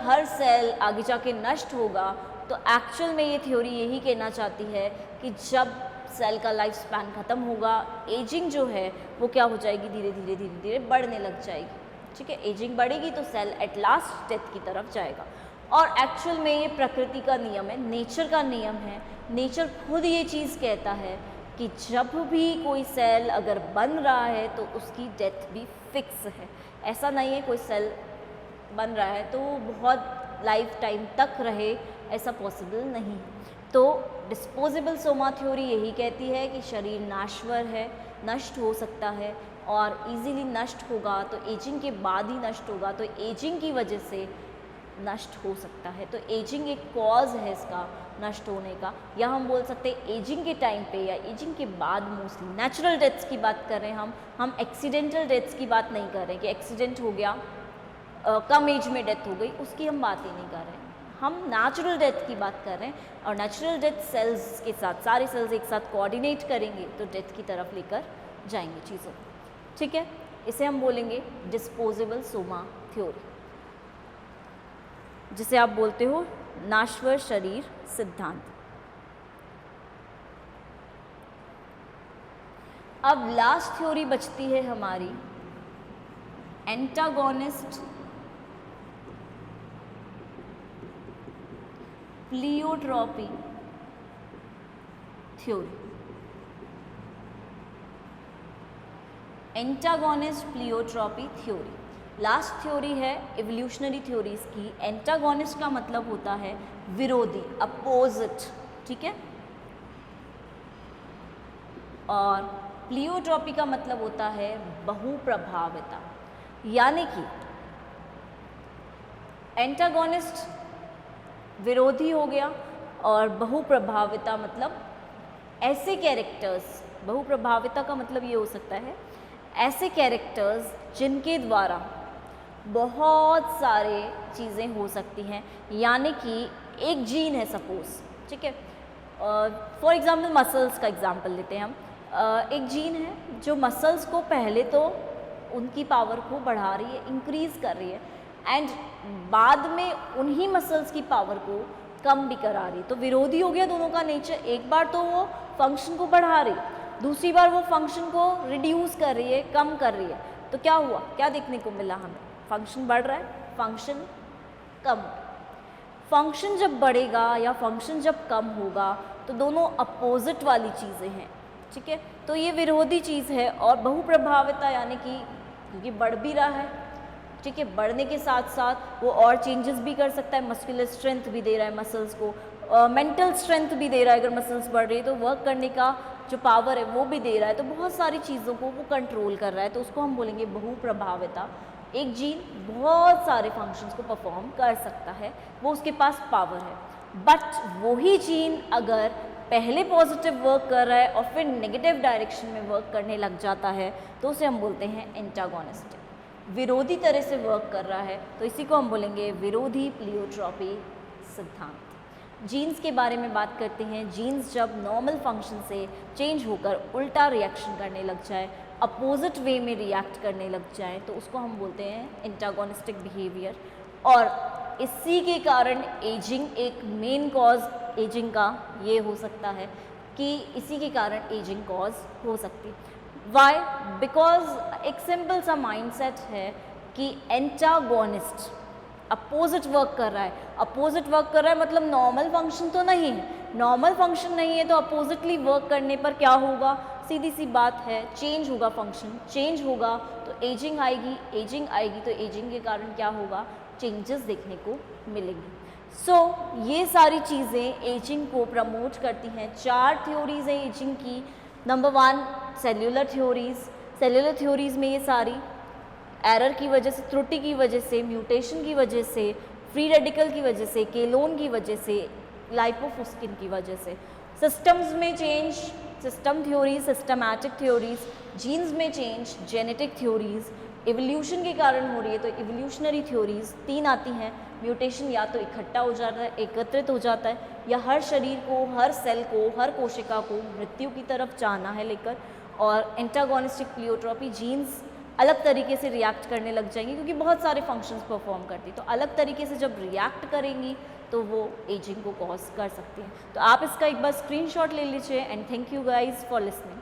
हर cell आगे जाके नष्ट होगा, तो एक्चुअल में ये थ्योरी यही कहना चाहती है कि जब सेल का लाइफ स्पैन ख़त्म होगा, एजिंग जो है वो क्या हो जाएगी, धीरे धीरे धीरे धीरे बढ़ने लग जाएगी। ठीक है, एजिंग बढ़ेगी तो सेल एट लास्ट डेथ की तरफ जाएगा। और एक्चुअल में ये प्रकृति का नियम है, नेचर का नियम है। नेचर खुद ये चीज़ कहता है कि जब भी कोई सेल अगर बन रहा है तो उसकी डेथ भी फिक्स है। ऐसा नहीं है कोई सेल बन रहा है तो बहुत लाइफ टाइम तक रहे, ऐसा पॉसिबल नहीं है। तो डिस्पोजेबल सोमा थ्योरी यही कहती है कि शरीर नाश्वर है, नष्ट हो सकता है और इजीली नष्ट होगा तो एजिंग के बाद ही नष्ट होगा, तो एजिंग की वजह से नष्ट हो सकता है। तो एजिंग एक कॉज है इसका नष्ट होने का, या हम बोल सकते हैं एजिंग के टाइम पे या एजिंग के बाद मोस्टली नेचुरल डेथ्स की बात कर रहे हैं हम एक्सीडेंटल डेथ्स की बात नहीं कर रहे कि एक्सीडेंट हो गया, कम एज में डेथ हो गई, उसकी हम बात ही नहीं कर रहे हैं। हम नेचुरल डेथ की बात कर रहे हैं और नेचुरल डेथ सेल्स के साथ, सारे सेल्स एक साथ कोऑर्डिनेट करेंगे तो डेथ की तरफ लेकर जाएंगे चीज़ों को। ठीक है, इसे हम बोलेंगे डिस्पोजेबल सोमा थ्योरी, जिसे आप बोलते हो नाश्वर शरीर सिद्धांत। अब लास्ट थ्योरी बचती है हमारी antagonist pleiotropy theory. Antagonist pleiotropy theory last theory है इवोल्यूशनरी थ्योरीज की। एंटागोनिस्ट का मतलब होता है विरोधी, अपोजिट। ठीक है, और प्लियोट्रॉपी का मतलब होता है बहुप्रभाविता, यानी कि एंटागोनिस्ट विरोधी हो गया और बहुप्रभाविता मतलब ऐसे कैरेक्टर्स, बहुप्रभाविता का मतलब ये हो सकता है ऐसे कैरेक्टर्स जिनके द्वारा बहुत सारे चीज़ें हो सकती हैं। यानी कि एक जीन है सपोज, ठीक है, फॉर एग्जांपल मसल्स का एग्जांपल लेते हैं हम। एक जीन है जो मसल्स को पहले तो उनकी पावर को बढ़ा रही है, इंक्रीज़ कर रही है, एंड बाद में उन्हीं मसल्स की पावर को कम भी करा रही है। तो विरोधी हो गया दोनों का नेचर। एक बार तो वो फंक्शन को बढ़ा रही, दूसरी बार वो फंक्शन को रिड्यूस कर रही है, कम कर रही है। तो क्या हुआ, क्या देखने को मिला हमें, फंक्शन बढ़ रहा है, फंक्शन कम। फंक्शन जब बढ़ेगा या फंक्शन जब कम होगा तो दोनों अपोजिट वाली चीज़ें हैं। ठीक है, तो ये विरोधी चीज़ है। और बहुप्रभाविता यानी कि क्योंकि बढ़ भी रहा है, ठीक है, बढ़ने के साथ साथ वो और चेंजेस भी कर सकता है, मस्कुलर स्ट्रेंथ भी दे रहा है मसल्स को, मेंटल स्ट्रेंथ भी दे रहा है। अगर मसल्स बढ़ रही है तो वर्क करने का जो पावर है वो भी दे रहा है, तो बहुत सारी चीज़ों को वो कंट्रोल कर रहा है। तो उसको हम बोलेंगे बहुप्रभाविता। एक जीन बहुत सारे फंक्शंस को परफॉर्म कर सकता है, वो उसके पास पावर है। बट वही जीन अगर पहले पॉजिटिव वर्क कर रहा है और फिर नेगेटिव डायरेक्शन में वर्क करने लग जाता है तो उसे हम बोलते हैं एंटागोनिस्टिक, विरोधी तरह से वर्क कर रहा है, तो इसी को हम बोलेंगे विरोधी प्लियोट्रॉपी सिद्धांत। जीन्स के बारे में बात करते हैं। जीन्स जब नॉर्मल फंक्शन से चेंज होकर उल्टा रिएक्शन करने लग जाए, अपोजिट वे में रिएक्ट करने लग जाए, तो उसको हम बोलते हैं एंटागोनिस्टिक बिहेवियर। और इसी के कारण एजिंग, एक मेन कॉज एजिंग का ये हो सकता है कि इसी के कारण एजिंग कॉज हो सकती है। वाई? बिकॉज एक सिंपल सा माइंडसेट है कि एंटागोनिस्ट अपोजिट वर्क कर रहा है। अपोजिट वर्क कर रहा है मतलब नॉर्मल फंक्शन तो नहीं है, नॉर्मल फंक्शन नहीं है तो अपोजिटली वर्क करने पर क्या होगा, सीधी सी बात है, चेंज होगा, फंक्शन चेंज होगा तो एजिंग आएगी, एजिंग आएगी तो एजिंग के कारण क्या होगा, चेंजेस देखने को मिलेंगे। सो ये सारी चीज़ें एजिंग को प्रमोट करती हैं। 4 थ्योरीज हैं एजिंग की। Number 1 cellular theories. Cellular theories में ये सारी एरर की वजह से, त्रुटि की वजह से, म्यूटेशन की वजह से, फ्री रेडिकल की वजह से, केलोन की वजह से, लाइपोफुस्किन की वजह से। सिस्टम्स में change, system theories, systematic theories. Genes में चेंज, जेनेटिक थ्योरीज। इवोल्यूशन के कारण हो रही है तो इवोल्यूशनरी थ्योरीज 3 आती हैं। म्यूटेशन या तो इकट्ठा हो जाता है, एकत्रित हो जाता है, या हर शरीर को, हर सेल को, हर कोशिका को मृत्यु की तरफ जाना है लेकर। और एंटागोनिस्टिक प्लियोट्रॉपी, जीन्स अलग तरीके से रिएक्ट करने लग जाएंगी, क्योंकि बहुत सारे फंक्शंस परफॉर्म करती है। तो अलग तरीके से जब रिएक्ट करेंगी तो वो एजिंग को कॉज कर सकती हैं। तो आप इसका एक बार स्क्रीनशॉट ले लीजिए। And thank you guys for listening.